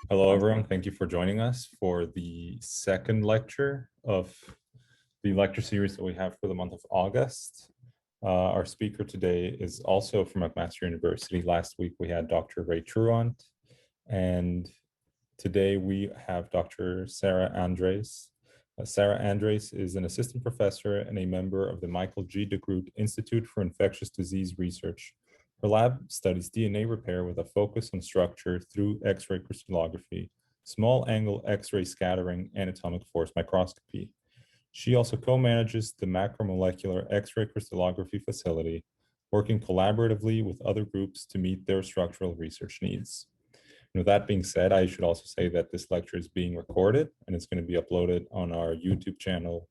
Hello, everyone. Thank you for joining us for the second lecture of the lecture series that we have for the month of August. Our speaker today is also from McMaster University. Last week we had Dr. Ray Truant, and today we have Dr. Sara Andres. Sara Andres is an assistant professor and a member of the Michael G. DeGroote Institute for Infectious Disease Research. Her lab studies DNA repair with a focus on structure through X-ray crystallography, small angle X-ray scattering, and atomic force microscopy. She also co-manages the macromolecular X-ray crystallography facility, working collaboratively with other groups to meet their structural research needs. And with that being said, I should also say that this lecture is being recorded and it's going to be uploaded on our YouTube channel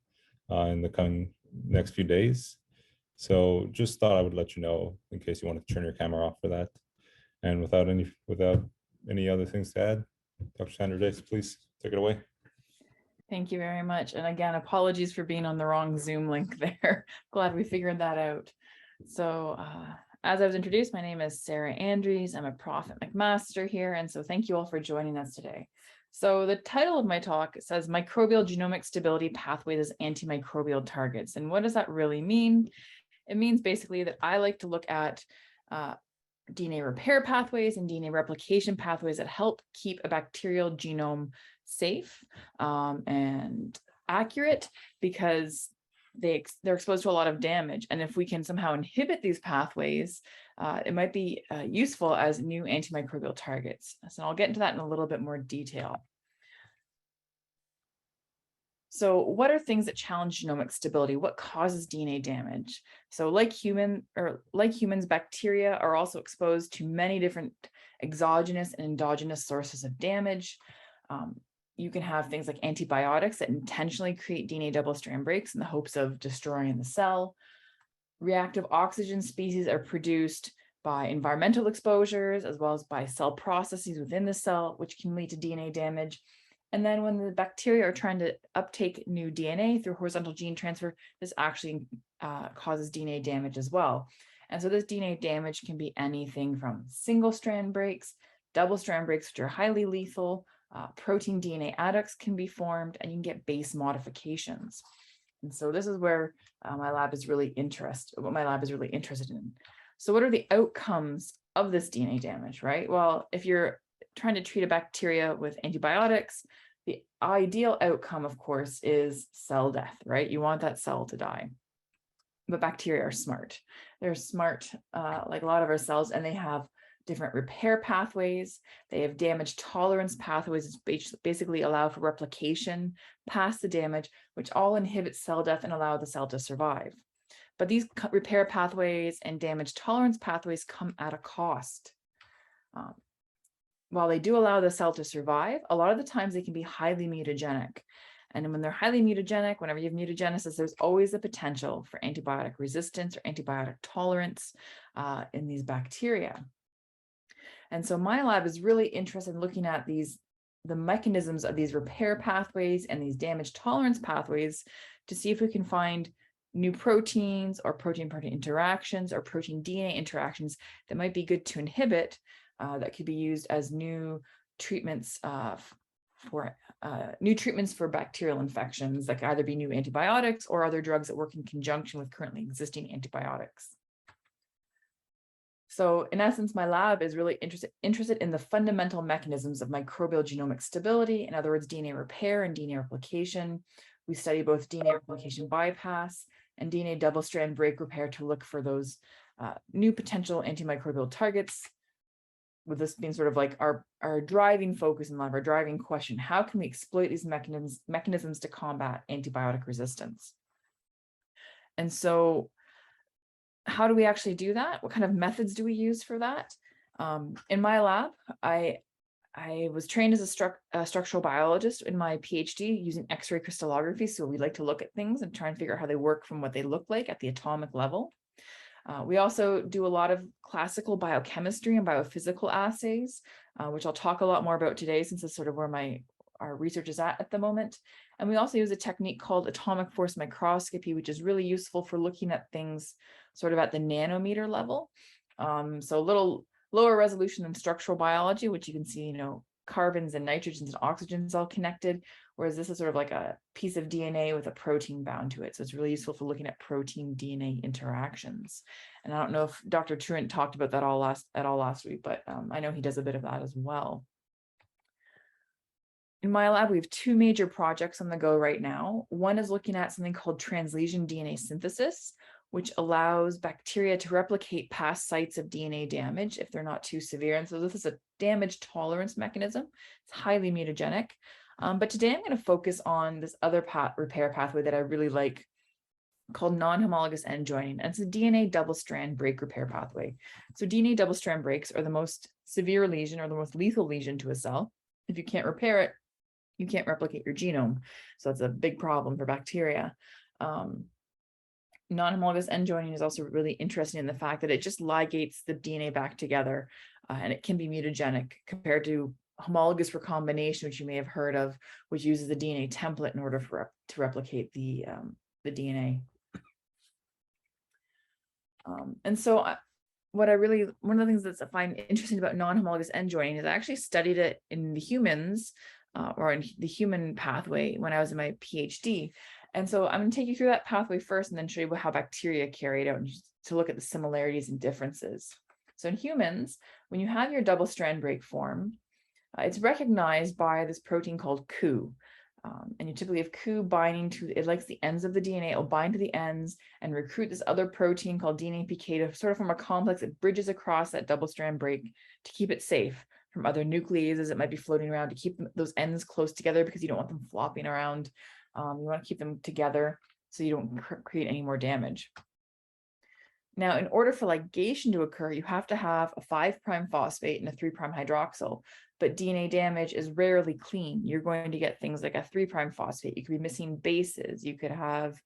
in the coming next few days. So just thought I would let you know in case you want to turn your camera off for that. And without any other things to add, Dr. Sandra Jace, please take it away. Thank you very much. And again, apologies for being on the wrong Zoom link there. Glad we figured that out. So as I was introduced, my name is Sara Andres. I'm a prof at McMaster here. And so thank you all for joining us today. So the title of my talk says Microbial Genomic Stability Pathways as Antimicrobial Targets. And what does that really mean? It means basically that I like to look at DNA repair pathways and DNA replication pathways that help keep a bacterial genome safe and accurate, because they're exposed to a lot of damage. And if we can somehow inhibit these pathways, it might be useful as new antimicrobial targets. So I'll get into that in a little bit more detail. So what are things that challenge genomic stability? What causes DNA damage? So like humans, bacteria are also exposed to many different exogenous and endogenous sources of damage. You can have things like antibiotics that intentionally create DNA double-strand breaks in the hopes of destroying the cell. Reactive oxygen species are produced by environmental exposures, as well as by cell processes within the cell, which can lead to DNA damage. And then when the bacteria are trying to uptake new DNA through horizontal gene transfer, this actually causes DNA damage as well. And so this DNA damage can be anything from single strand breaks, double strand breaks, which are highly lethal, protein DNA adducts can be formed, and you can get base modifications. And so this is where my lab is really interested in. So what are the outcomes of this DNA damage, right? Well, if you're trying to treat a bacteria with antibiotics, the ideal outcome, of course, is cell death, right? You want that cell to die. But bacteria are smart. They're smart, like a lot of our cells, and they have different repair pathways. They have damage tolerance pathways, which basically allow for replication past the damage, which all inhibit cell death and allow the cell to survive. But these repair pathways and damage tolerance pathways come at a cost. While they do allow the cell to survive, a lot of the times they can be highly mutagenic. And when they're highly mutagenic, whenever you have mutagenesis, there's always the potential for antibiotic resistance or antibiotic tolerance in these bacteria. And so my lab is really interested in looking at the mechanisms of these repair pathways and these damage tolerance pathways to see if we can find new proteins or protein-protein interactions or protein DNA interactions that might be good to inhibit, that could be used as new treatments for bacterial infections that could either be new antibiotics or other drugs that work in conjunction with currently existing antibiotics. So in essence, my lab is really interested in the fundamental mechanisms of microbial genomic stability, in other words, DNA repair and DNA replication. We study both DNA replication bypass and DNA double-strand break repair to look for those new potential antimicrobial targets, with this being sort of like our driving focus in lab, our driving question: how can we exploit these mechanisms to combat antibiotic resistance? And so how do we actually do that? What kind of methods do we use for that? In my lab, I was trained as a structural biologist in my PhD using X-ray crystallography. So we like to look at things and try and figure out how they work from what they look like at the atomic level. We also do a lot of classical biochemistry and biophysical assays, which I'll talk a lot more about today, since that's sort of where our research is at the moment. And we also use a technique called atomic force microscopy, which is really useful for looking at things sort of at the nanometer level. So a little lower resolution than structural biology, which you can see, carbons and nitrogens and oxygens all connected, whereas this is sort of like a piece of DNA with a protein bound to it. So it's really useful for looking at protein DNA interactions. And I don't know if Dr. Truant talked about that at all last week, but I know he does a bit of that as well. In my lab, we have two major projects on the go right now. One is looking at something called translesion DNA synthesis, which allows bacteria to replicate past sites of DNA damage if they're not too severe. And so this is a damage tolerance mechanism. It's highly mutagenic. But today I'm going to focus on this other repair pathway that I really like, called non-homologous end joining. And it's a DNA double-strand break repair pathway. So DNA double-strand breaks are the most severe lesion or the most lethal lesion to a cell. If you can't repair it, you can't replicate your genome. So that's a big problem for bacteria. Non-homologous end joining is also really interesting in the fact that it just ligates the DNA back together, and it can be mutagenic compared to homologous recombination, which you may have heard of, which uses the DNA template in order to replicate the DNA. And so one of the things that I find interesting about non-homologous end joining is I actually studied it in the humans, or in the human pathway when I was in my PhD. And so I'm going to take you through that pathway first and then show you how bacteria carry it out and to look at the similarities and differences. So in humans, when you have your double strand break form, it's recognized by this protein called Ku. And you typically have Ku binding to, it likes the ends of the DNA, it'll bind to the ends and recruit this other protein called DNA-PK to sort of form a complex that bridges across that double strand break to keep it safe from other nucleases that might be floating around, to keep those ends close together because you don't want them flopping around. You want to keep them together so you don't create any more damage. Now, in order for ligation to occur, you have to have a 5' phosphate and a 3' hydroxyl, but DNA damage is rarely clean. You're going to get things like a 3' phosphate. You could be missing bases. You could have,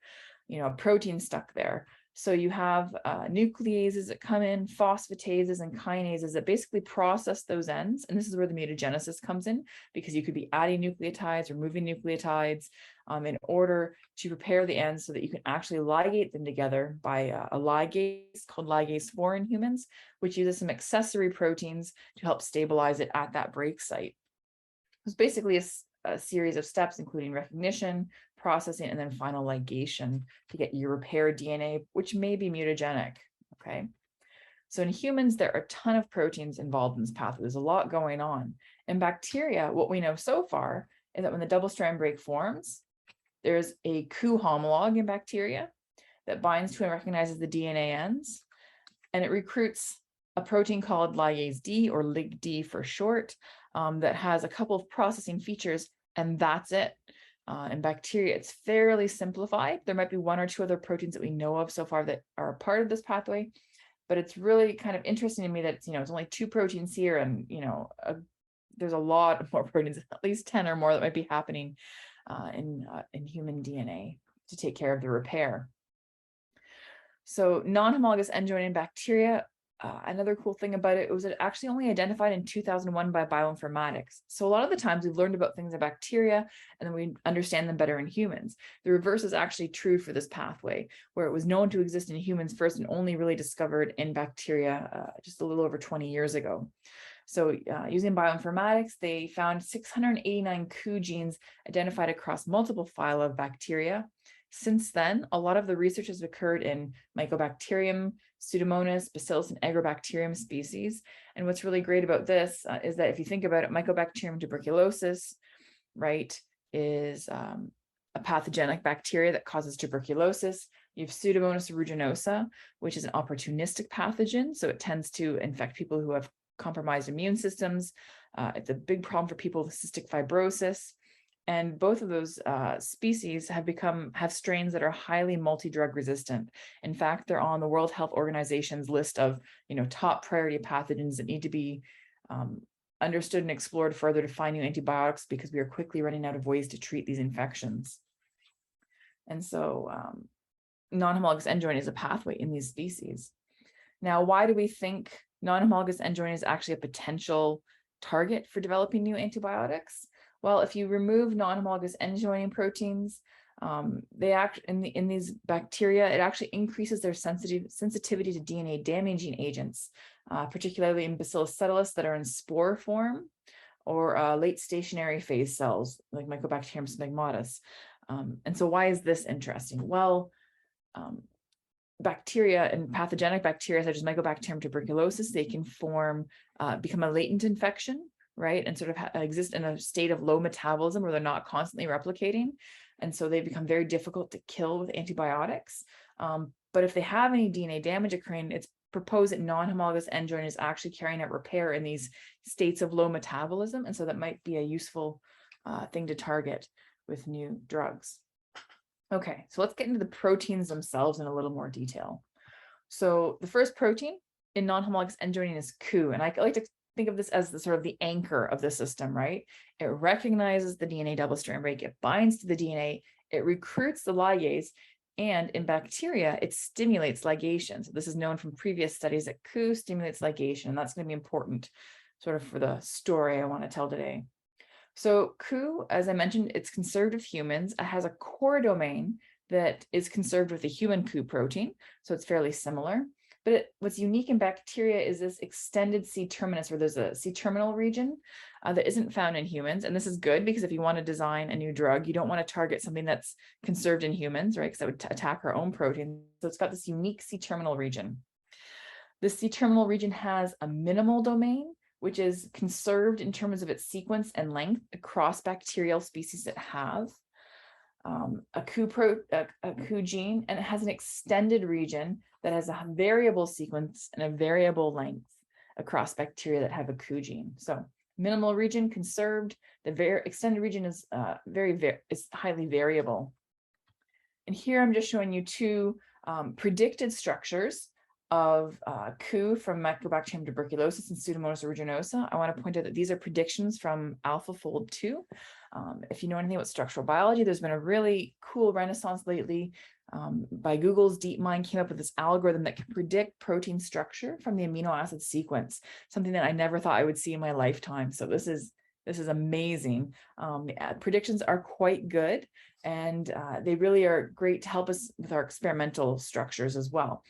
a protein stuck there. So you have nucleases that come in, phosphatases and kinases that basically process those ends. And this is where the mutagenesis comes in, because you could be adding nucleotides or moving nucleotides in order to prepare the ends so that you can actually ligate them together by a ligase called ligase 4 in humans, which uses some accessory proteins to help stabilize it at that break site. It's basically a series of steps, including recognition, processing, and then final ligation to get your repaired DNA, which may be mutagenic, okay? So in humans, there are a ton of proteins involved in this pathway. There's a lot going on. In bacteria, what we know so far is that when the double strand break forms, there's a Ku homolog in bacteria that binds to and recognizes the DNA ends, and it recruits a protein called ligase D, or LigD for short, that has a couple of processing features, and that's it. In bacteria, it's fairly simplified. There might be one or two other proteins that we know of so far that are a part of this pathway, but it's really kind of interesting to me that it's only 2 proteins here, and there's a lot more proteins, at least 10 or more, that might be happening in human DNA to take care of the repair. So non-homologous end joining bacteria. Another cool thing about it was it actually only identified in 2001 by bioinformatics. So a lot of the times we've learned about things in bacteria and then we understand them better in humans. The reverse is actually true for this pathway, where it was known to exist in humans first and only really discovered in bacteria just a little over 20 years ago. So using bioinformatics, they found 689 Ku genes identified across multiple phyla of bacteria. Since then, a lot of the research has occurred in Mycobacterium, Pseudomonas, Bacillus, and Agrobacterium species. And what's really great about this is that if you think about it, Mycobacterium tuberculosis, right, is a pathogenic bacteria that causes tuberculosis. You have Pseudomonas aeruginosa, which is an opportunistic pathogen. So it tends to infect people who have compromised immune systems. It's a big problem for people with cystic fibrosis. And both of those species have strains that are highly multi-drug resistant. In fact, they're on the World Health Organization's list of top priority pathogens that need to be understood and explored further to find new antibiotics, because we are quickly running out of ways to treat these infections. And so non-homologous end joining is a pathway in these species. Now, why do we think non-homologous end joining is actually a potential target for developing new antibiotics? Well, if you remove non-homologous end joining proteins, they act in these bacteria, it actually increases their sensitivity to DNA damaging agents, particularly in Bacillus subtilis that are in spore form, or late stationary phase cells like Mycobacterium smegmatis. And so why is this interesting? Well, bacteria and pathogenic bacteria such as Mycobacterium tuberculosis, they can become a latent infection, right? And sort of exist in a state of low metabolism where they're not constantly replicating. And so they become very difficult to kill with antibiotics. But if they have any DNA damage occurring, it's proposed that non-homologous end joint is actually carrying out repair in these states of low metabolism. And so that might be a useful thing to target with new drugs. Okay, so let's get into the proteins themselves in a little more detail. So the first protein in non-homologous end joining is Ku, and I like to think of this as the sort of the anchor of the system, right? It recognizes the DNA double-strand break, it binds to the DNA, it recruits the ligase, and in bacteria, it stimulates ligation. So this is known from previous studies that Ku stimulates ligation, and that's going to be important sort of for the story I want to tell today. So Ku, as I mentioned, it's conserved with humans. It has a core domain that is conserved with the human Ku protein, so it's fairly similar. But what's unique in bacteria is this extended C-terminus, where there's a C-terminal region that isn't found in humans. And this is good because if you want to design a new drug, you don't want to target something that's conserved in humans, right? Because that would attack our own protein. So it's got this unique C-terminal region. The C-terminal region has a minimal domain, which is conserved in terms of its sequence and length across bacterial species that have a Ku gene, and it has an extended region that has a variable sequence and a variable length across bacteria that have a Ku gene. So minimal region conserved, the extended region is highly variable. And here I'm just showing you two predicted structures of Ku from Mycobacterium tuberculosis and Pseudomonas aeruginosa. I want to point out that these are predictions from AlphaFold 2. If you know anything about structural biology, there's been a really cool renaissance lately by Google's DeepMind came up with this algorithm that can predict protein structure from the amino acid sequence, something that I never thought I would see in my lifetime. So this is amazing. Predictions are quite good, and they really are great to help us with our experimental structures as well.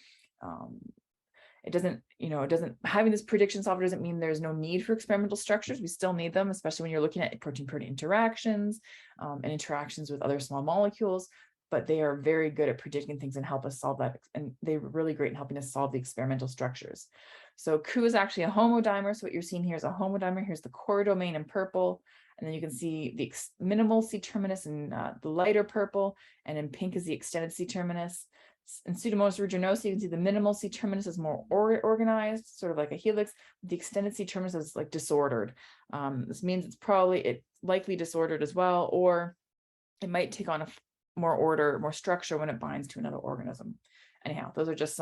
Having this prediction software doesn't mean there's no need for experimental structures. We still need them, especially when you're looking at protein-protein interactions and interactions with other small molecules, but they are very good at predicting things and help us solve that. And they're really great in helping us solve the experimental structures. So Ku is actually a homodimer. So what you're seeing here is a homodimer. Here's the core domain in purple. And then you can see the minimal C-terminus in the lighter purple, and in pink is the extended C-terminus. In Pseudomonas aeruginosa, you can see the minimal C-terminus is more organized, sort of like a helix. The extended C-terminus is like disordered. This means it's likely disordered as well, or it might take on more order, more structure when it binds to another organism. Anyhow, those are just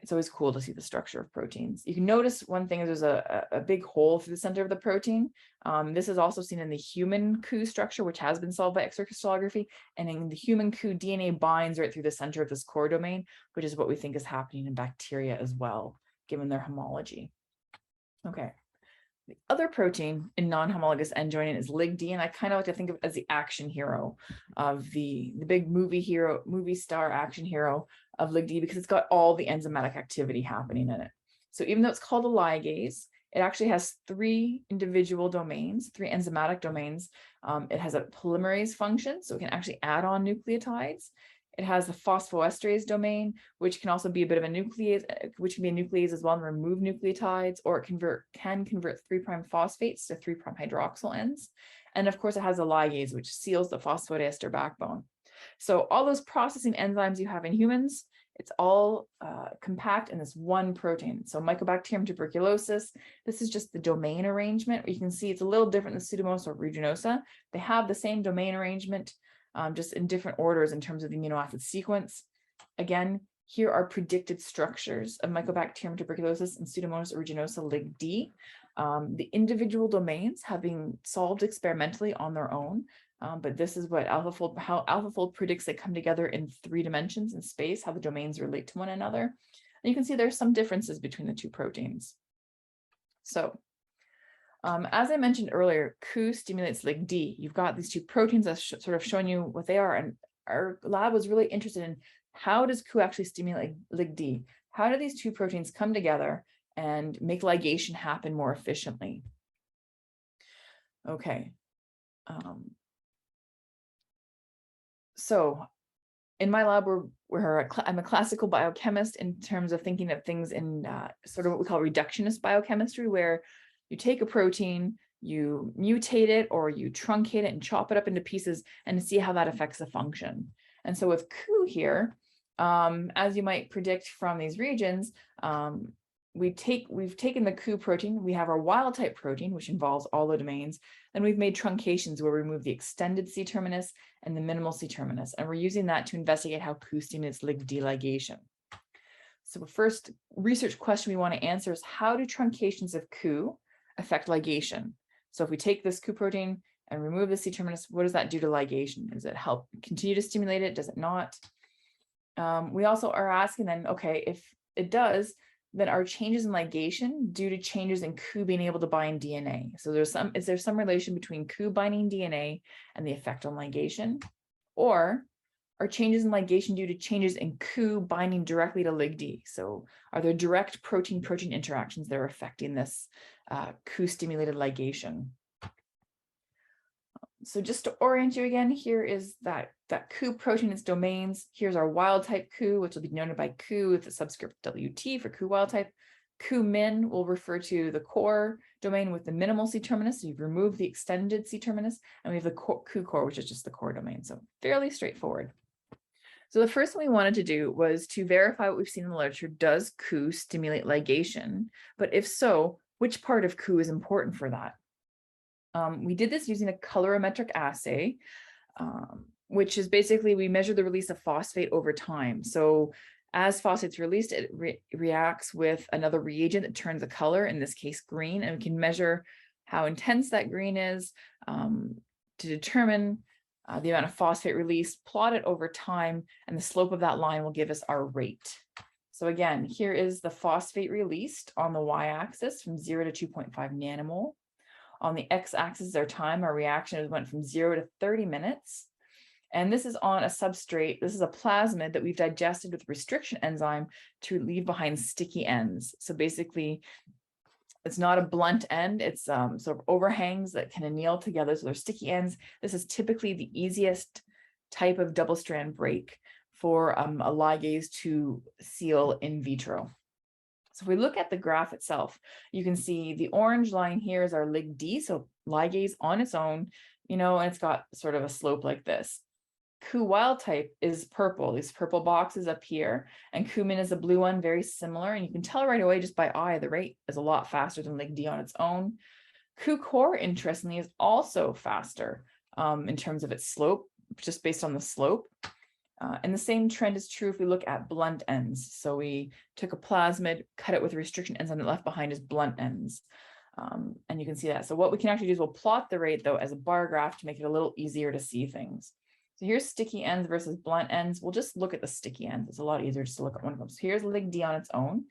it's always cool to see the structure of proteins. You can notice one thing is there's a big hole through the center of the protein. This is also seen in the human Ku structure, which has been solved by X-ray crystallography. And in the human Ku, DNA binds right through the center of this core domain, which is what we think is happening in bacteria as well, given their homology. Okay. The other protein in non-homologous end joining is LigD, and I kind of like to think of it as the action hero of the big movie star action hero of LigD, because it's got all the enzymatic activity happening in it. So even though it's called a ligase, it actually has three individual domains, three enzymatic domains. It has a polymerase function, so it can actually add on nucleotides. It has the phosphoesterase domain, which can also be a bit of a nuclease, which can be a nuclease as well and remove nucleotides, or it can convert 3' phosphates to 3' hydroxyl ends. And of course, it has a ligase, which seals the phosphodiester backbone. So all those processing enzymes you have in humans, it's all compact in this one protein. So Mycobacterium tuberculosis, this is just the domain arrangement. You can see it's a little different than Pseudomonas aeruginosa. They have the same domain arrangement, just in different orders in terms of the amino acid sequence. Again, here are predicted structures of Mycobacterium tuberculosis and Pseudomonas aeruginosa LigD. The individual domains have been solved experimentally on their own, but this is what how AlphaFold predicts they come together in 3 dimensions in space, how the domains relate to one another. And you can see there's some differences between the two proteins. So as I mentioned earlier, Ku stimulates LigD. You've got these two proteins that's sort of showing you what they are. And our lab was really interested in how does Ku actually stimulate LigD? How do these two proteins come together and make ligation happen more efficiently? Okay. So in my lab, I'm a classical biochemist in terms of thinking of things in sort of what we call reductionist biochemistry, where you take a protein, you mutate it or you truncate it and chop it up into pieces and see how that affects the function. And so with Ku here, as you might predict from these regions, we've taken the Ku protein, we have our wild type protein, which involves all the domains, and we've made truncations where we remove the extended C-terminus and the minimal C-terminus, and we're using that to investigate how Ku stimulates LigD ligation. So the first research question we want to answer is, how do truncations of Ku affect ligation? So if we take this Ku protein and remove the C-terminus, what does that do to ligation? Does it help continue to stimulate it? Does it not? We also are asking then, okay, if it does, then are changes in ligation due to changes in Ku being able to bind DNA? So is there some relation between Ku binding DNA and the effect on ligation? Or are changes in ligation due to changes in Ku binding directly to LigD? So are there direct protein-protein interactions that are affecting this Ku stimulated ligation? So just to orient you again, here is that Ku protein, its domains. Here's our wild type Ku, which will be denoted by Ku with the subscript WT for Ku wild type. Ku min will refer to the core domain with the minimal C-terminus. So you've removed the extended C-terminus, and we have the Ku core, which is just the core domain. So fairly straightforward. So the first thing we wanted to do was to verify what we've seen in the literature. Does Ku stimulate ligation? But if so, which part of Ku is important for that? We did this using a colorimetric assay, which is basically we measure the release of phosphate over time. So as phosphate's released, it reacts with another reagent that turns a color, in this case green, and we can measure how intense that green is to determine the amount of phosphate released, plot it over time, and the slope of that line will give us our rate. So again, here is the phosphate released on the y-axis from 0 to 2.5 nanomole. On the x-axis is our time. Our reaction went from 0 to 30 minutes. And this is on a substrate. This is a plasmid that we've digested with restriction enzyme to leave behind sticky ends. So basically, it's not a blunt end. It's sort of overhangs that can anneal together. So they're sticky ends. This is typically the easiest type of double strand break for a ligase to seal in vitro. So if we look at the graph itself, you can see the orange line here is our LigD, so ligase on its own, and it's got sort of a slope like this. Ku wild type is purple, these purple boxes up here, and Ku min is a blue one, very similar. And you can tell right away just by eye, the rate is a lot faster than LigD on its own. Ku core, interestingly, is also faster in terms of its slope, just based on the slope. And the same trend is true if we look at blunt ends. So we took a plasmid, cut it with a restriction enzyme, that left behind is blunt ends. And you can see that. So what we can actually do is we'll plot the rate though as a bar graph to make it a little easier to see things. So here's sticky ends versus blunt ends. We'll just look at the sticky ends. It's a lot easier just to look at one of them. So here's LigD on its own.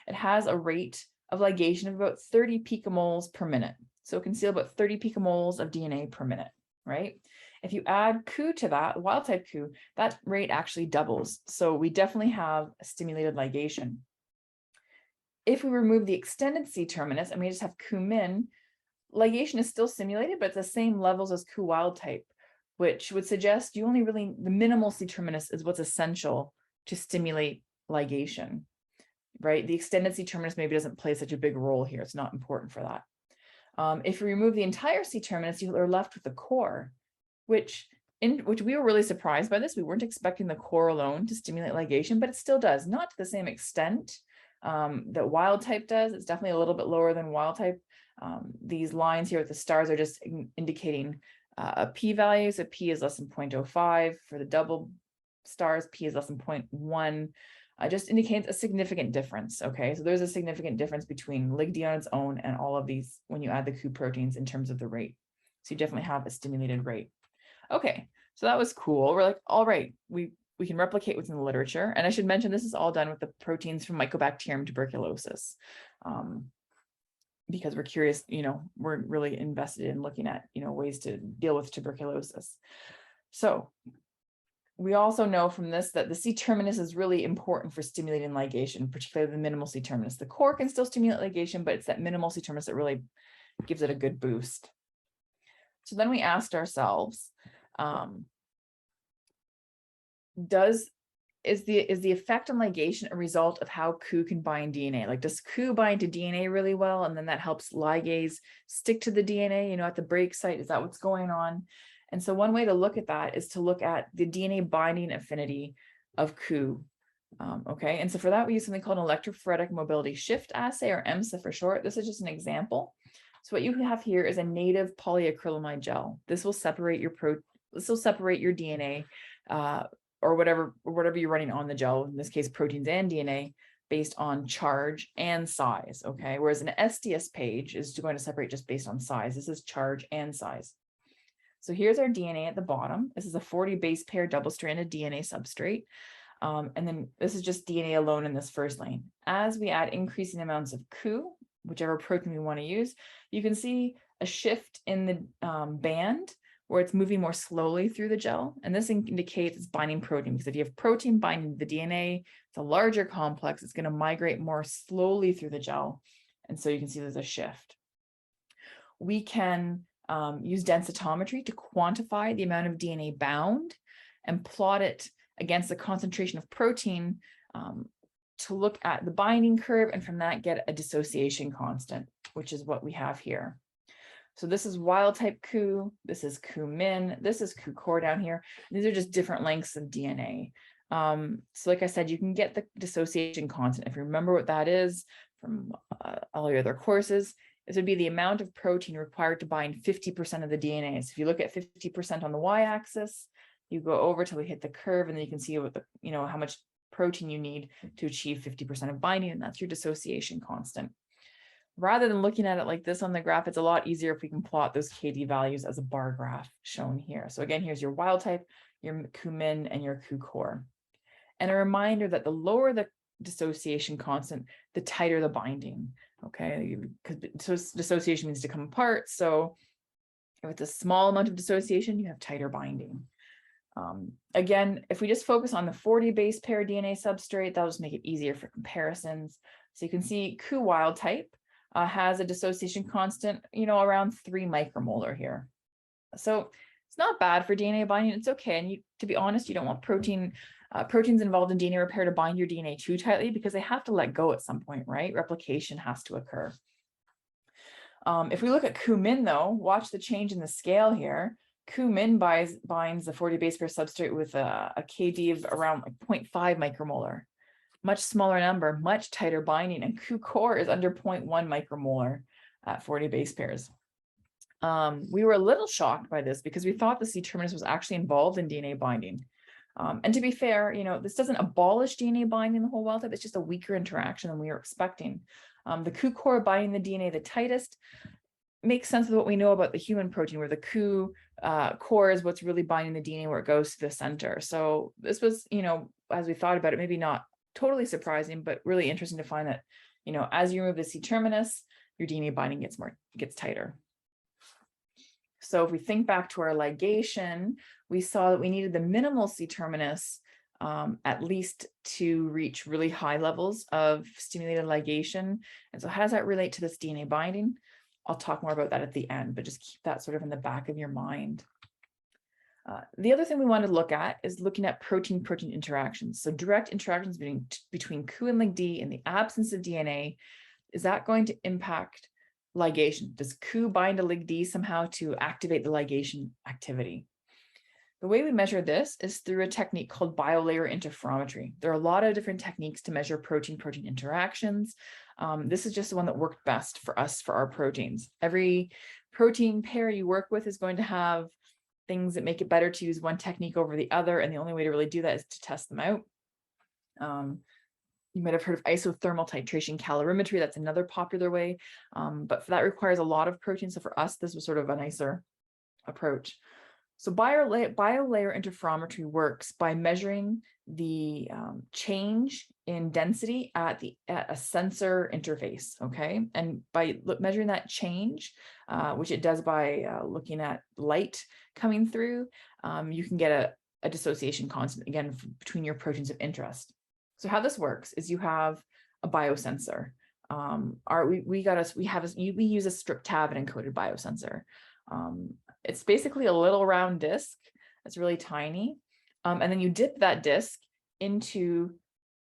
It has a rate of ligation of about 30 picomoles per minute. So it can seal about 30 picomoles of DNA per minute, right? If you add Ku to that, wild type Ku, that rate actually doubles. So we definitely have a stimulated ligation. If we remove the extended C-terminus and we just have Ku min, ligation is still stimulated, but it's the same levels as Ku wild type, which would suggest the minimal C-terminus is what's essential to stimulate ligation, right? The extended C-terminus maybe doesn't play such a big role here. It's not important for that. If we remove the entire C-terminus, you are left with the core, which we were really surprised by this. We weren't expecting the core alone to stimulate ligation, but it still does, not to the same extent that wild type does. It's definitely a little bit lower than wild type. These lines here with the stars are just indicating a p-value. So p is less than 0.05. For the double stars, p is less than 0.1. Just indicates a significant difference. Okay, so there's a significant difference between LigD on its own and all of these when you add the Ku proteins in terms of the rate. So you definitely have a stimulated rate. Okay, so that was cool. We're like, all right, we can replicate what's in the literature. And I should mention this is all done with the proteins from Mycobacterium tuberculosis, because we're curious, we're really invested in looking at, ways to deal with tuberculosis. So we also know from this that the C-terminus is really important for stimulating ligation, particularly the minimal C-terminus. The core can still stimulate ligation, but it's that minimal C-terminus that really gives it a good boost. So then we asked ourselves, is the effect on ligation a result of how Ku can bind DNA? Like, does Ku bind to DNA really well, and then that helps ligase stick to the DNA, at the break site? Is that what's going on? And so one way to look at that is to look at the DNA binding affinity of Ku. Okay, and so for that, we use something called an electrophoretic mobility shift assay, or EMSA for short. This is just an example. So what you have here is a native polyacrylamide gel. This will separate your DNA, or whatever you're running on the gel, in this case, proteins and DNA, based on charge and size, okay? Whereas an SDS page is going to separate just based on size. This is charge and size. So here's our DNA at the bottom. This is a 40 base pair double-stranded DNA substrate. And then this is just DNA alone in this first lane. As we add increasing amounts of Ku, whichever protein we want to use, you can see a shift in the band where it's moving more slowly through the gel. And this indicates it's binding protein, because if you have protein binding the DNA, it's a larger complex, it's going to migrate more slowly through the gel. And so you can see there's a shift. We can use densitometry to quantify the amount of DNA bound and plot it against the concentration of protein to look at the binding curve, and from that get a dissociation constant, which is what we have here. So this is wild type Ku, this is Ku-min, this is Ku-core down here. These are just different lengths of DNA. So like I said, you can get the dissociation constant. If you remember what that is from all your other courses, this would be the amount of protein required to bind 50% of the DNA. So if you look at 50% on the y-axis, you go over till we hit the curve, and then you can see what the, how much protein you need to achieve 50% of binding, and that's your dissociation constant. Rather than looking at it like this on the graph, it's a lot easier if we can plot those KD values as a bar graph shown here. So again, here's your wild type, your Ku-min, and your Ku-core. And a reminder that the lower the dissociation constant, the tighter the binding, okay? Because dissociation means to come apart. So if it's a small amount of dissociation, you have tighter binding. Again, if we just focus on the 40 base pair DNA substrate, that'll just make it easier for comparisons. So you can see Ku wild type has a dissociation constant, around 3 micromolar here. So it's not bad for DNA binding. It's okay. And to be honest, you don't want proteins involved in DNA repair to bind your DNA too tightly, because they have to let go at some point, right? Replication has to occur. If we look at Ku-min though, watch the change in the scale here. Ku-min binds the 40 base pair substrate with a KD of around 0.5 micromolar. Much smaller number, much tighter binding, and Ku-core is under 0.1 micromolar at 40 base pairs. We were a little shocked by this because we thought the C-terminus was actually involved in DNA binding. And to be fair, this doesn't abolish DNA binding the whole wild type, it's just a weaker interaction than we were expecting. The Ku-core binding the DNA the tightest makes sense with what we know about the human protein, where the Ku-core is what's really binding the DNA where it goes to the center. So this was, as we thought about it, maybe not totally surprising, but really interesting to find that, as you remove the C-terminus, your DNA binding gets tighter. So if we think back to our ligation, we saw that we needed the minimal C-terminus at least to reach really high levels of stimulated ligation. And so how does that relate to this DNA binding? I'll talk more about that at the end, but just keep that sort of in the back of your mind. The other thing we want to look at is looking at protein-protein interactions. So direct interactions between Ku and LigD in the absence of DNA, is that going to impact ligation? Does Ku bind to LigD somehow to activate the ligation activity? The way we measure this is through a technique called biolayer interferometry. There are a lot of different techniques to measure protein-protein interactions. This is just the one that worked best for us for our proteins. Every protein pair you work with is going to have things that make it better to use one technique over the other, and the only way to really do that is to test them out. You might have heard of isothermal titration calorimetry. That's another popular way, but that requires a lot of protein. So for us, this was sort of a nicer approach. So biolayer interferometry works by measuring the change in density at a sensor interface, okay? And by measuring that change, which it does by looking at light coming through, you can get a dissociation constant, again, between your proteins of interest. So how this works is you have a biosensor. We use a striptavin encoded biosensor. It's basically a little round disc that's really tiny. And then you dip that disc into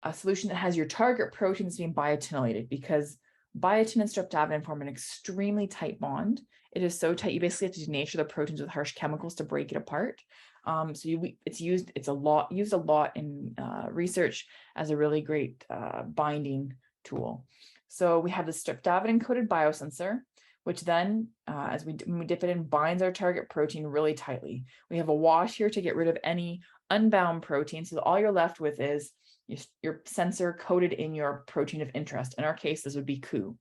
a solution that has your target proteins being biotinylated, because biotin and streptavidin form an extremely tight bond. It is so tight, you basically have to denature the proteins with harsh chemicals to break it apart. It's used a lot in research as a really great binding tool. So we have the streptavidin coated biosensor, which then, when we dip it in, binds our target protein really tightly. We have a wash here to get rid of any unbound protein. So all you're left with is your sensor coated in your protein of interest. In our case, this would be Ku.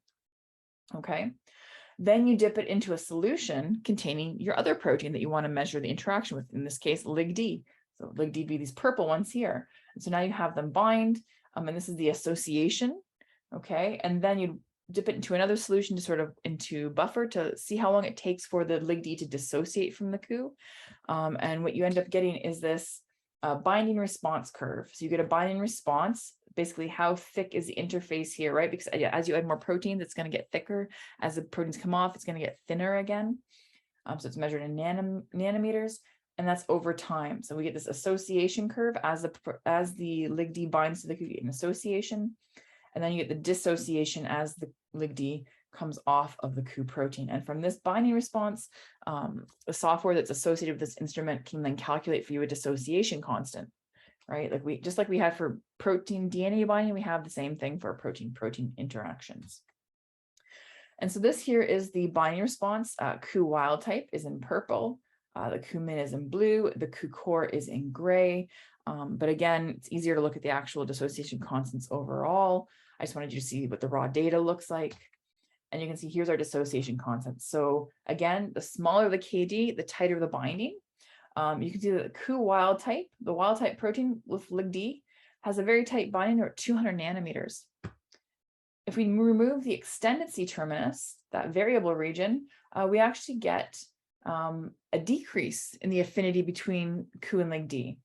Okay. Then you dip it into a solution containing your other protein that you want to measure the interaction with, in this case, LigD. So LigD would be these purple ones here. And so now you have them bind, and this is the association. Okay. And then you dip it into another solution to sort of into buffer to see how long it takes for the LigD to dissociate from the Ku. And what you end up getting is this binding response curve. So you get a binding response, basically how thick is the interface here, right? Because as you add more proteins, it's going to get thicker. As the proteins come off, it's going to get thinner again. So it's measured in nanometers, and that's over time. So we get this association curve as the LigD binds to the Ku, you get an association, and then you get the dissociation as the LigD comes off of the Ku protein. And from this binding response, the software that's associated with this instrument can then calculate for you a dissociation constant, right? Just like we had for protein DNA binding, we have the same thing for protein-protein interactions. And so this here is the binding response. Ku wild type is in purple, the Ku min is in blue, the Ku core is in gray. But again, it's easier to look at the actual dissociation constants overall. I just wanted you to see what the raw data looks like. And you can see here's our dissociation constant. So again, the smaller the KD, the tighter the binding. You can see that the Ku wild type, the wild type protein with LigD, has a very tight binding at 200 nanometers. If we remove the extended C-terminus, that variable region, we actually get a decrease in the affinity between Ku and LigD,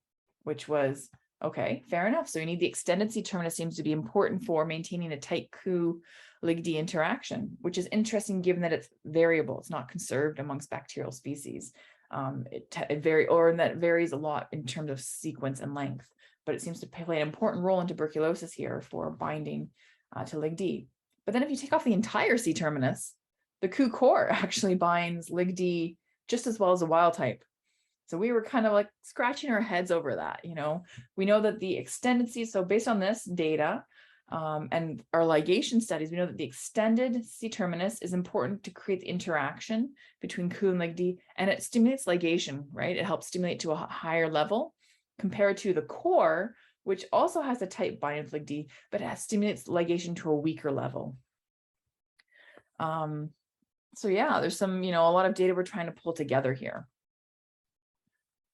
which was, okay, fair enough. So we need the extended C-terminus, seems to be important for maintaining a tight Ku-LigD interaction, which is interesting given that it's variable. It's not conserved amongst bacterial species. It varies a lot in terms of sequence and length, but it seems to play an important role in tuberculosis here for binding to LigD. But then if you take off the entire C-terminus, the Ku core actually binds LigD just as well as a wild type. So we were kind of like scratching our heads over that. We know that the extended C, so based on this data and our ligation studies, we know that the extended C-terminus is important to create the interaction between Ku and LigD, and it stimulates ligation, right? It helps stimulate to a higher level compared to the core, which also has a tight binding with LigD, but it stimulates ligation to a weaker level. So yeah, there's some, a lot of data we're trying to pull together here.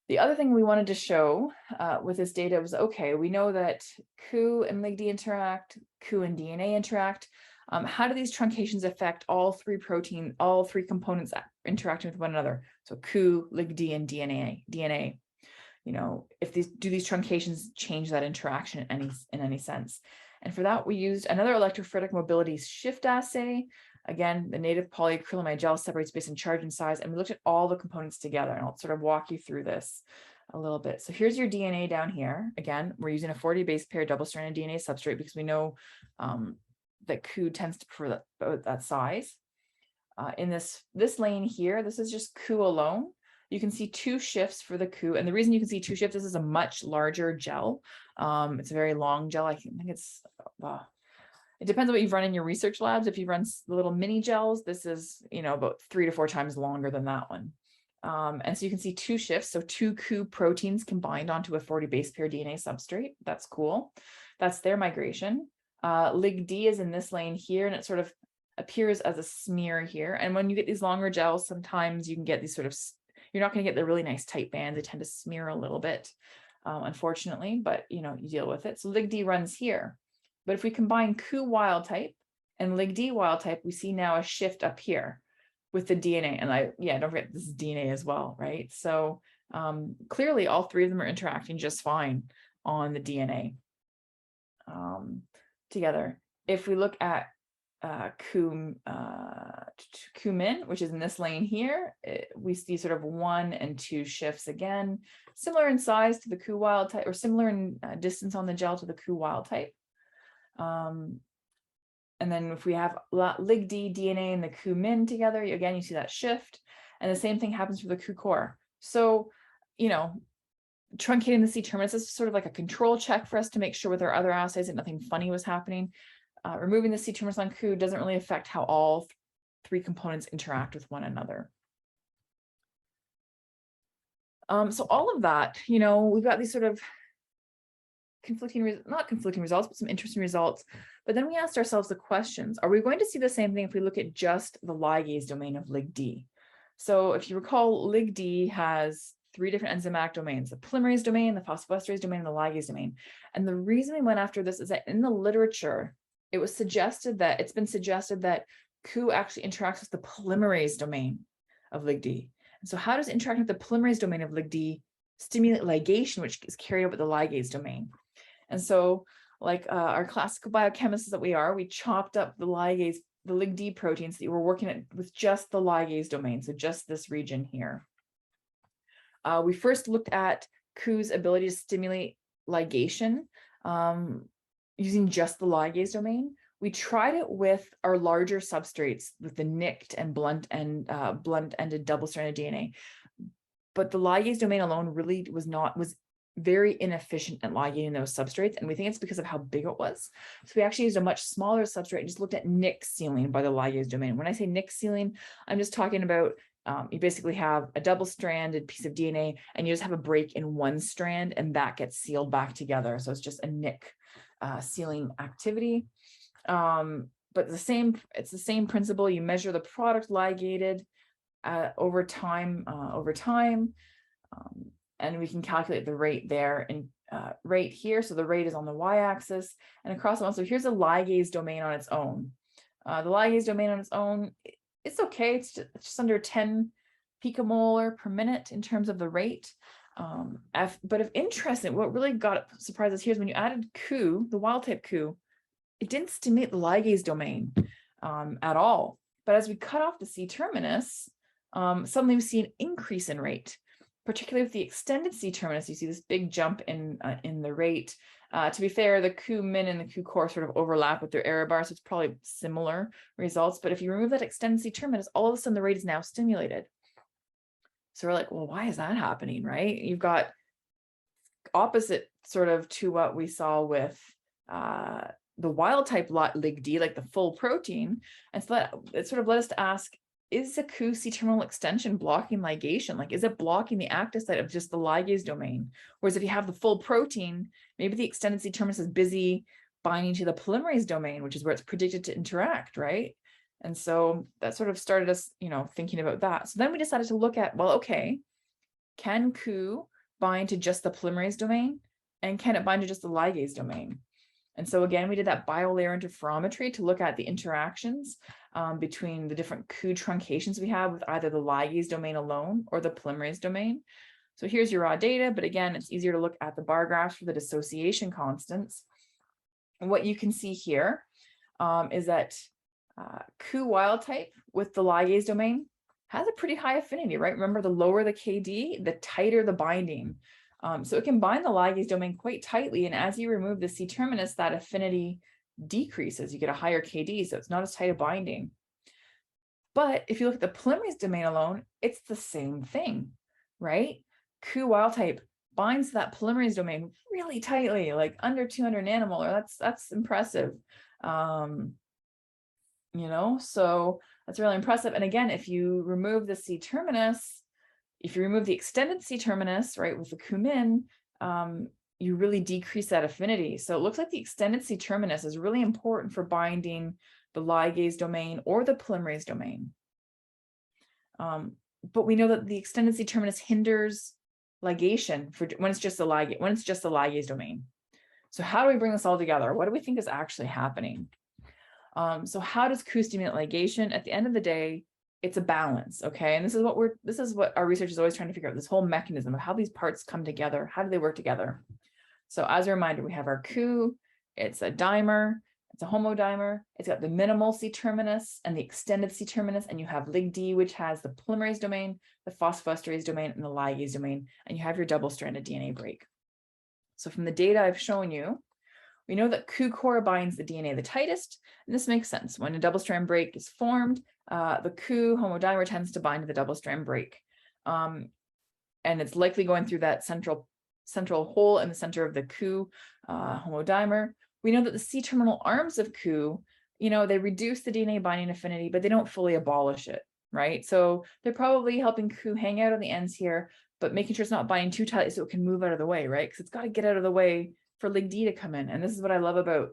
The other thing we wanted to show with this data was, okay, we know that Ku and LigD interact, Ku and DNA interact. How do these truncations affect all three components interacting with one another? So Ku, LigD, and DNA. If these truncations change that interaction in any sense? And for that, we used another electrophoretic mobility shift assay. Again, the native polyacrylamide gel separates based on charge and size, and we looked at all the components together, and I'll sort of walk you through this a little bit. So here's your DNA down here. Again, we're using a 40 base pair double-stranded DNA substrate because we know that Ku tends to prefer that size. In this lane here, this is just Ku alone. You can see two shifts for the Ku, and the reason you can see two shifts, this is a much larger gel. It's a very long gel. I think it's it depends on what you've run in your research labs. If you run the little mini gels, this is, about 3 to 4 times longer than that one. And so you can see two shifts. So 2 Ku proteins combined onto a 40 base pair DNA substrate. That's cool. That's their migration. LigD is in this lane here, and it sort of appears as a smear here. And when you get these longer gels, sometimes you can get these you're not going to get the really nice tight bands. They tend to smear a little bit, unfortunately, but you deal with it. So LigD runs here. But if we combine Ku wild type and LigD wild type, we see now a shift up here with the DNA. And don't forget this is DNA as well, right? So clearly all three of them are interacting just fine on the DNA together. If we look at Ku, Ku-min, which is in this lane here, we see sort of 1 and 2 shifts again, similar in size to the Ku wild type, or similar in distance on the gel to the Ku wild type. And then if we have LigD, DNA, and the Ku-min together, again, you see that shift. And the same thing happens for the Ku-core. So, you know, truncating the C-terminus is sort of like a control check for us to make sure with our other assays that nothing funny was happening. Removing the C-terminus on Ku doesn't really affect how all 3 components interact with one another. So all of that, you know, we've got these sort of not conflicting results, but some interesting results. But then we asked ourselves the questions, are we going to see the same thing if we look at just the ligase domain of LigD? So if you recall, LigD has 3 different enzymatic domains, the polymerase domain, the phosphoesterase domain, and the ligase domain. And the reason we went after this is that in the literature, it's been suggested that Ku actually interacts with the polymerase domain of LigD. And so how does interacting with the polymerase domain of LigD stimulate ligation, which is carried out with the ligase domain? And so, like our classical biochemists that we are, we chopped up the LigD proteins that you were working at with just the ligase domain, so just this region here. We first looked at Ku's ability to stimulate ligation using just the ligase domain. We tried it with our larger substrates with the nicked and blunt-ended double-stranded DNA, but the ligase domain alone really was very inefficient at ligating those substrates, and we think it's because of how big it was. So we actually used a much smaller substrate and just looked at nick sealing by the ligase domain. When I say nick sealing, I'm just talking about you basically have a double-stranded piece of DNA and you just have a break in one strand and that gets sealed back together. So it's just a nick sealing activity. But it's the same principle. You measure the product ligated over time, and we can calculate the rate there and rate here. So the rate is on the y-axis and across the one. So here's a ligase domain on its own. The ligase domain on its own, it's okay. It's just under 10 picomolar per minute in terms of the rate. But if interesting, what really surprised us here is when you added Ku, the wild type Ku, it didn't stimulate the ligase domain at all. But as we cut off the C-terminus, suddenly we see an increase in rate, particularly with the extended C-terminus. You see this big jump in the rate. To be fair, the Ku-min and the Ku-core sort of overlap with their error bar, so it's probably similar results. But if you remove that extended C-terminus, all of a sudden the rate is now stimulated. So we're like, well, why is that happening, right? You've got opposite sort of to what we saw with the wild type LigD, like the full protein. And so that it sort of led us to ask, is the Ku C-terminal extension blocking ligation? Like, is it blocking the active site of just the ligase domain? Whereas if you have the full protein, maybe the extended C-terminus is busy binding to the polymerase domain, which is where it's predicted to interact, right? And so that sort of started us, thinking about that. So then we decided to look at, well, okay, can Ku bind to just the polymerase domain? And can it bind to just the ligase domain? And so again, we did that biolayer interferometry to look at the interactions between the different Ku truncations we have with either the ligase domain alone or the polymerase domain. So here's your raw data, but again, it's easier to look at the bar graphs for the dissociation constants. And what you can see here is that Ku wild type with the ligase domain has a pretty high affinity, right? Remember, the lower the KD, the tighter the binding. So it can bind the ligase domain quite tightly. And as you remove the C-terminus, that affinity decreases. You get a higher KD, so it's not as tight a binding. But if you look at the polymerase domain alone, it's the same thing, right? Ku wild type binds to that polymerase domain really tightly, like under 200 nanomolar. That's impressive. So that's really impressive. And again, if you remove the C-terminus, if you remove the extended C-terminus, right, with the Ku-min, you really decrease that affinity. So it looks like the extended C-terminus is really important for binding the ligase domain or the polymerase domain. But we know that the extended C-terminus hinders ligation when it's just the ligase domain. So how do we bring this all together? What do we think is actually happening? So how does Ku stimulate ligation? At the end of the day, it's a balance, okay? And this is what our research is always trying to figure out, this whole mechanism of how these parts come together. How do they work together? So as a reminder, we have our Ku, it's a dimer, It's a homodimer. It's got the minimal C-terminus and the extended C-terminus, and you have LigD, which has the polymerase domain, the phosphoesterase domain, and the ligase domain, and you have your double-stranded DNA break. So from the data I've shown you, we know that Ku core binds the DNA the tightest, and this makes sense. When a double-strand break is formed, the Ku homodimer tends to bind to the double-strand break, and it's likely going through that central hole in the center of the Ku homodimer. We know that the C-terminal arms of Ku, they reduce the DNA binding affinity, but they don't fully abolish it, right? So they're probably helping Ku hang out on the ends here, but making sure it's not binding too tightly so it can move out of the way, right? Because it's got to get out of the way for LigD to come in. And this is what I love about,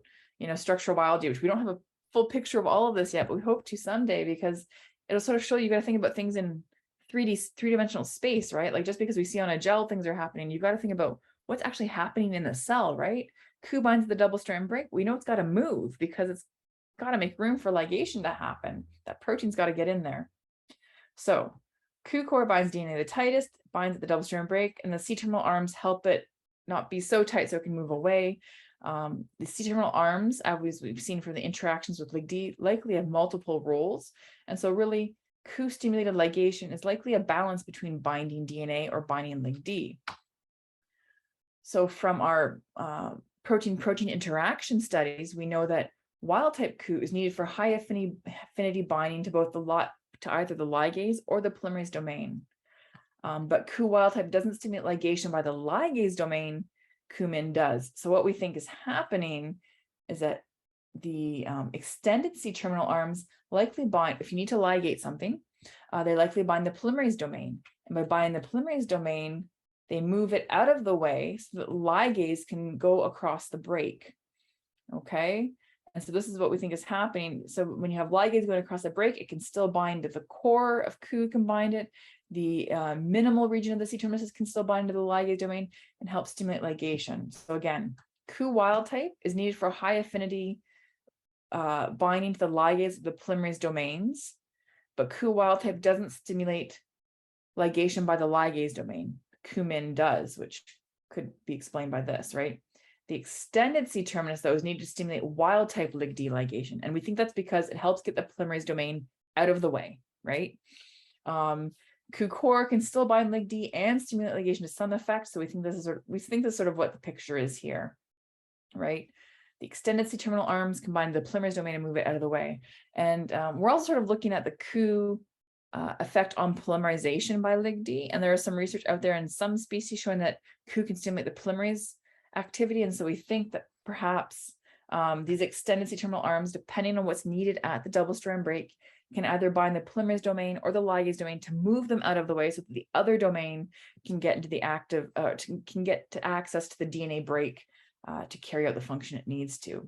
structural biology, which we don't have a full picture of all of this yet, but we hope to someday, because it'll sort of show you got to think about things in three-dimensional space, right? Like just because we see on a gel things are happening, you've got to think about what's actually happening in the cell, right? Ku binds the double strand break. We know it's got to move because it's got to make room for ligation to happen. That protein's got to get in there. So Ku core binds DNA the tightest, binds at the double strand break, and the C-terminal arms help it not be so tight so it can move away. The C-terminal arms, as we've seen from the interactions with LigD, likely have multiple roles. And so really, Ku-stimulated ligation is likely a balance between binding DNA or binding LigD. So from our protein-protein interaction studies, we know that wild-type Ku is needed for high affinity binding to both to either the ligase or the polymerase domain. But Ku wild-type doesn't stimulate ligation by the ligase domain, Ku-min does. So what we think is happening is that the extended C-terminal arms likely bind, if you need to ligate something, they likely bind the polymerase domain. And by binding the polymerase domain, they move it out of the way so that ligase can go across the break, okay? And so this is what we think is happening. So when you have ligase going across the break, it can still bind to the core of Ku, can bind it. The minimal region of the C-terminus can still bind to the ligase domain and help stimulate ligation. So again, Ku wild type is needed for high affinity binding to the ligase of the polymerase domains, but Ku wild type doesn't stimulate ligation by the ligase domain. Ku-min does, which could be explained by this, right? The extended C-terminus, though, is needed to stimulate wild-type LigD ligation. And we think that's because it helps get the polymerase domain out of the way, right? Ku-core can still bind LigD and stimulate ligation to some effect. So we think this is sort of what the picture is here, right? The extended C-terminal arms combine the polymerase domain and move it out of the way. And we're also sort of looking at the Ku effect on polymerization by LigD. And there is some research out there in some species showing that Ku can stimulate the polymerase activity. And so we think that perhaps these extended C-terminal arms, depending on what's needed at the double strand break, can either bind the polymerase domain or the ligase domain to move them out of the way so that the other domain can get into the active, can get to access to the DNA break to carry out the function it needs to.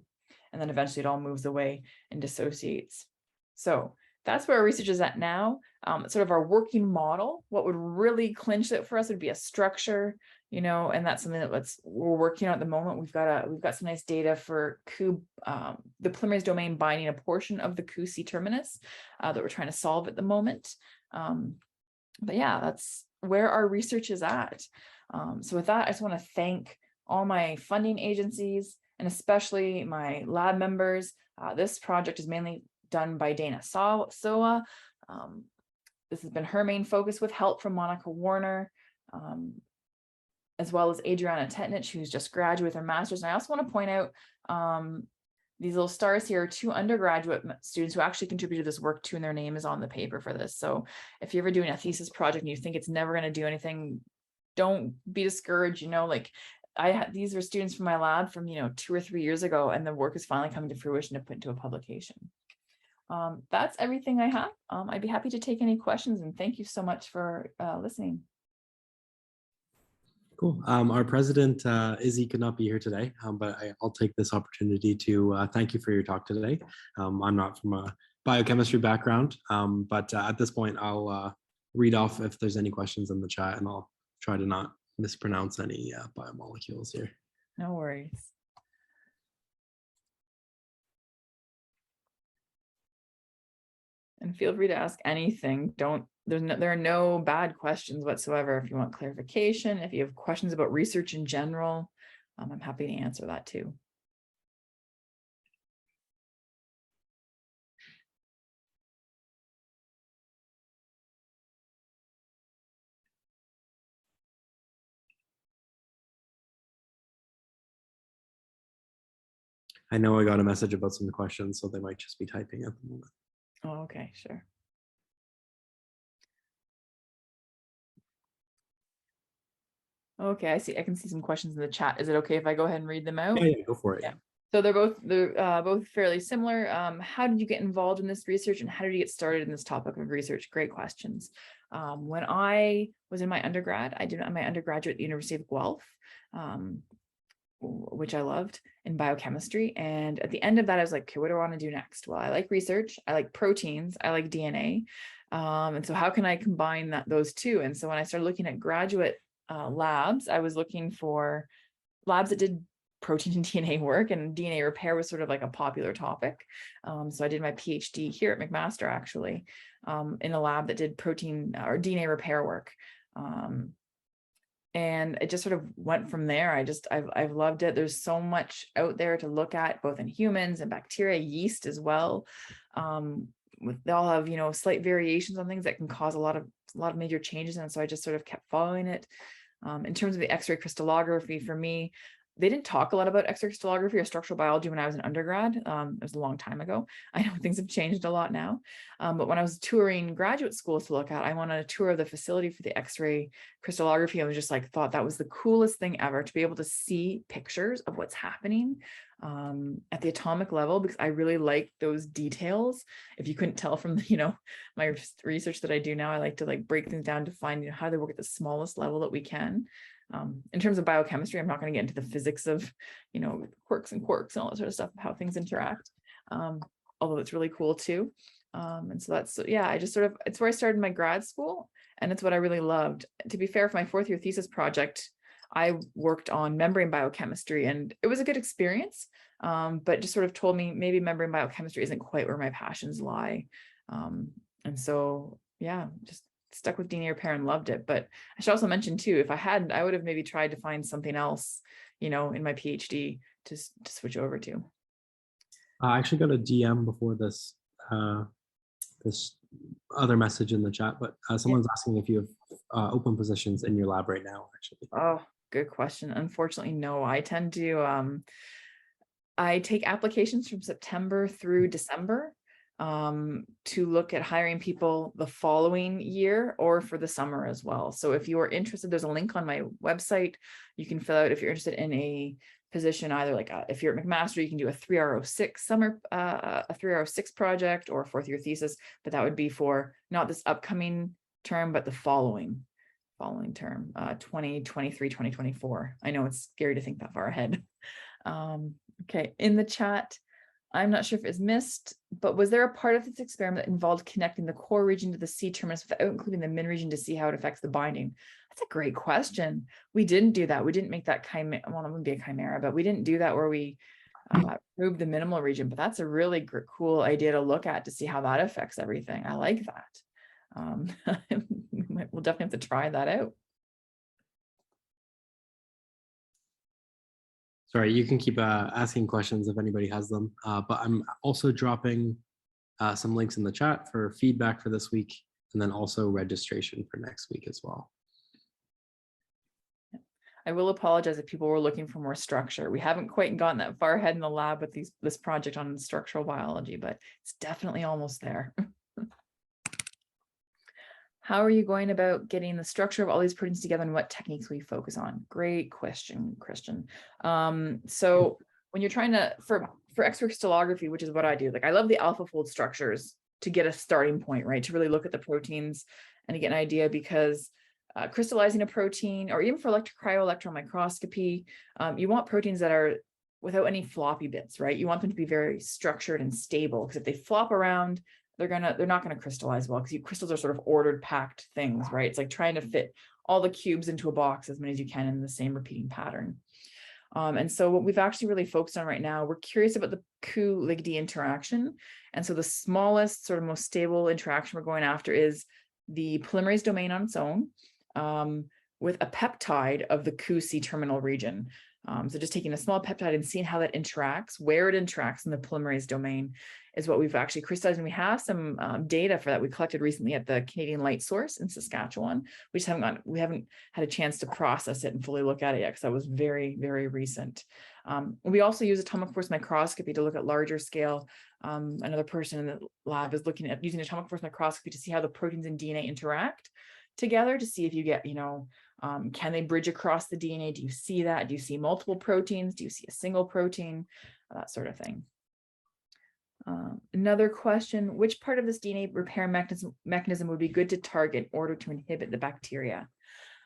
And then eventually it all moves away and dissociates. So that's where our research is at now. Sort of our working model. What would really clinch it for us would be a structure, and that's something that we're working on at the moment. We've got some nice data for Ku, the polymerase domain binding a portion of the Ku C-terminus that we're trying to solve at the moment. But yeah, that's where our research is at. So with that, I just want to thank all my funding agencies and especially my lab members. This project is mainly done by Dana Soa. This has been her main focus with help from Monica Warner, as well as Adriana Tetnich, who's just graduated with her master's. And I also want to point out these little stars here are 2 undergraduate students who actually contributed to this work too, and their name is on the paper for this. So if you're ever doing a thesis project and you think it's never going to do anything, don't be discouraged. These were students from my lab from 2 or 3 years ago, and the work is finally coming to fruition to put into a publication. That's everything I have. I'd be happy to take any questions, and thank you so much for listening. Cool. Our president, Izzy, could not be here today, but I'll take this opportunity to thank you for your talk today. I'm not from a biochemistry background, but at this point, I'll read off if there's any questions in the chat, and I'll try to not mispronounce any biomolecules here. No worries. And feel free to ask anything. There are no bad questions whatsoever. If you want clarification, if you have questions about research in general, I'm happy to answer that too. I know I got a message about some questions, so they might just be typing at the moment. Oh, okay, sure. Okay, I see. I can see some questions in the chat. Is it okay if I go ahead and read them out? Yeah, go for it. Yeah. So they're both fairly similar. How did you get involved in this research, and how did you get started in this topic of research? Great questions. When I was in my undergrad, I did my undergraduate at the University of Guelph, which I loved, in biochemistry. And at the end of that, I was like, okay, what do I want to do next? Well, I like research, I like proteins, I like DNA. And so how can I combine those two? And so when I started looking at graduate labs, I was looking for labs that did protein and DNA work, and DNA repair was sort of like a popular topic. So I did my PhD here at McMaster, actually, in a lab that did protein or DNA repair work. And it just sort of went from there. I've loved it. There's so much out there to look at, both in humans and bacteria, yeast as well. They all have, slight variations on things that can cause a lot of major changes. And so I just sort of kept following it. In terms of the X-ray crystallography, for me, they didn't talk a lot about X-ray crystallography or structural biology when I was an undergrad. It was a long time ago. I know things have changed a lot now. But when I was touring graduate schools to look at, I went on a tour of the facility for the X-ray crystallography. I was just like, thought that was the coolest thing ever, to be able to see pictures of what's happening at the atomic level, because I really like those details. If you couldn't tell from my research that I do now, I like to break things down to find how they work at the smallest level that we can. In terms of biochemistry, I'm not going to get into the physics of, quarks and all that sort of stuff, how things interact, although it's really cool too. And so that's, yeah, it's where I started my grad school, and it's what I really loved. To be fair, for my fourth year thesis project, I worked on membrane biochemistry, and it was a good experience, but just sort of told me maybe membrane biochemistry isn't quite where my passions lie. And so, yeah, just stuck with DNA repair and loved it. But I should also mention too, if I hadn't, I would have maybe tried to find something else, in my PhD to switch over to. I actually got a DM before this this other message in the chat, but someone's asking if you have open positions in your lab right now, actually. Oh, good question. Unfortunately, no. I tend to I take applications from September through December to look at hiring people the following year or for the summer as well. So if you are interested, there's a link on my website. You can fill out if you're interested in a position, either if you're at McMaster, you can do a 3R06 summer, a 3R06 project or a fourth year thesis, but that would be for not this upcoming term, but the following term, 2023, 2024. I know it's scary to think that far ahead. Okay, in the chat, I'm not sure if it's missed, but was there a part of this experiment that involved connecting the core region to the C-terminus without including the min region to see how it affects the binding? That's a great question. We didn't do that. We didn't make that chimera, well, it wouldn't be a chimera, but we didn't do that where we removed the minimal region, but that's a really cool idea to look at to see how that affects everything. I like that. We'll definitely have to try that out. Sorry, you can keep asking questions if anybody has them, but I'm also dropping some links in the chat for feedback for this week, and then also registration for next week as well. I will apologize if people were looking for more structure. We haven't quite gotten that far ahead in the lab with this project on structural biology, but it's definitely almost there. How are you going about getting the structure of all these proteins together, and what techniques will you focus on? Great question, Christian. So when you're trying to, for X-ray crystallography, which is what I do, I love the alpha fold structures to get a starting point, right? To really look at the proteins and to get an idea, because crystallizing a protein, or even for cryo-electron microscopy, you want proteins that are without any floppy bits, right? You want them to be very structured and stable, because if they flop around, they're not going to crystallize well, because crystals are sort of ordered, packed things, right? It's like trying to fit all the cubes into a box, as many as you can, in the same repeating pattern. And so what we've actually really focused on right now, we're curious about the Ku-LigD interaction. And so the smallest, sort of most stable interaction we're going after is the polymerase domain on its own, with a peptide of the Ku C-terminal region. So just taking a small peptide and seeing how that interacts, where it interacts in the polymerase domain. is what we've actually crystallized. And we have some data for that we collected recently at the Canadian Light Source in Saskatchewan. We haven't had a chance to process it and fully look at it yet because that was very, very recent. We also use atomic force microscopy to look at larger scale. Another person in the lab is looking at using atomic force microscopy to see how the proteins and DNA interact together, to see if you get, can they bridge across the DNA? Do you see that? Do you see multiple proteins? Do you see a single protein? That sort of thing. Another question, which part of this DNA repair mechanism would be good to target in order to inhibit the bacteria?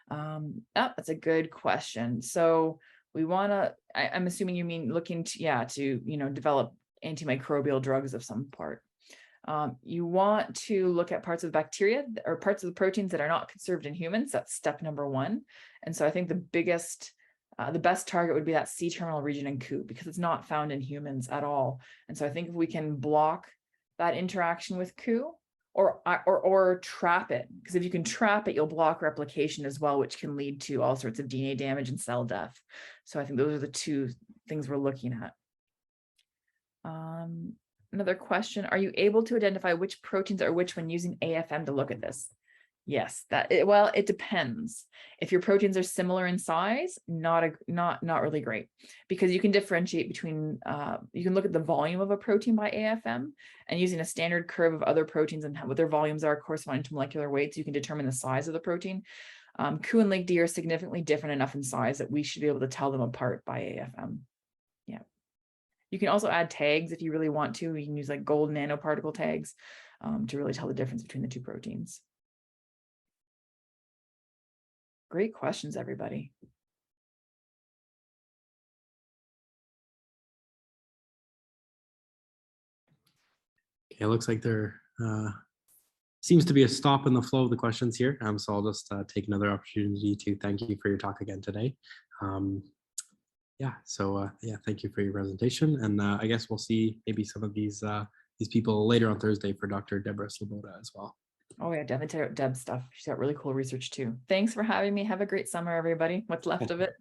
That's a good question. So we want to, I'm assuming you mean looking to, develop antimicrobial drugs of some part. You want to look at parts of the bacteria or parts of the proteins that are not conserved in humans. That's step number one. And so I think the best target would be that C-terminal region in Ku, because it's not found in humans at all. And so I think if we can block that interaction with Ku or trap it, because if you can trap it, you'll block replication as well, which can lead to all sorts of DNA damage and cell death. So I think those are the two things we're looking at. Another question, are you able to identify which proteins are which when using AFM to look at this? Yes, it depends. If your proteins are similar in size, not really great, because you can differentiate between, you can look at the volume of a protein by AFM, and using a standard curve of other proteins and what their volumes are corresponding to molecular weights, you can determine the size of the protein. Ku and LigD are significantly different enough in size that we should be able to tell them apart by AFM. Yeah. You can also add tags if you really want to. You can use like gold nanoparticle tags to really tell the difference between the two proteins. Great questions, everybody. Okay, it looks like there seems to be a stop in the flow of the questions here. So I'll just take another opportunity to thank you for your talk again today. Thank you for your presentation, and I guess we'll see maybe some of these people later on Thursday for Dr. Deborah Sloboda as well. Oh yeah, definitely Deb stuff. She's got really cool research too. Thanks for having me. Have a great summer, everybody. What's left of it.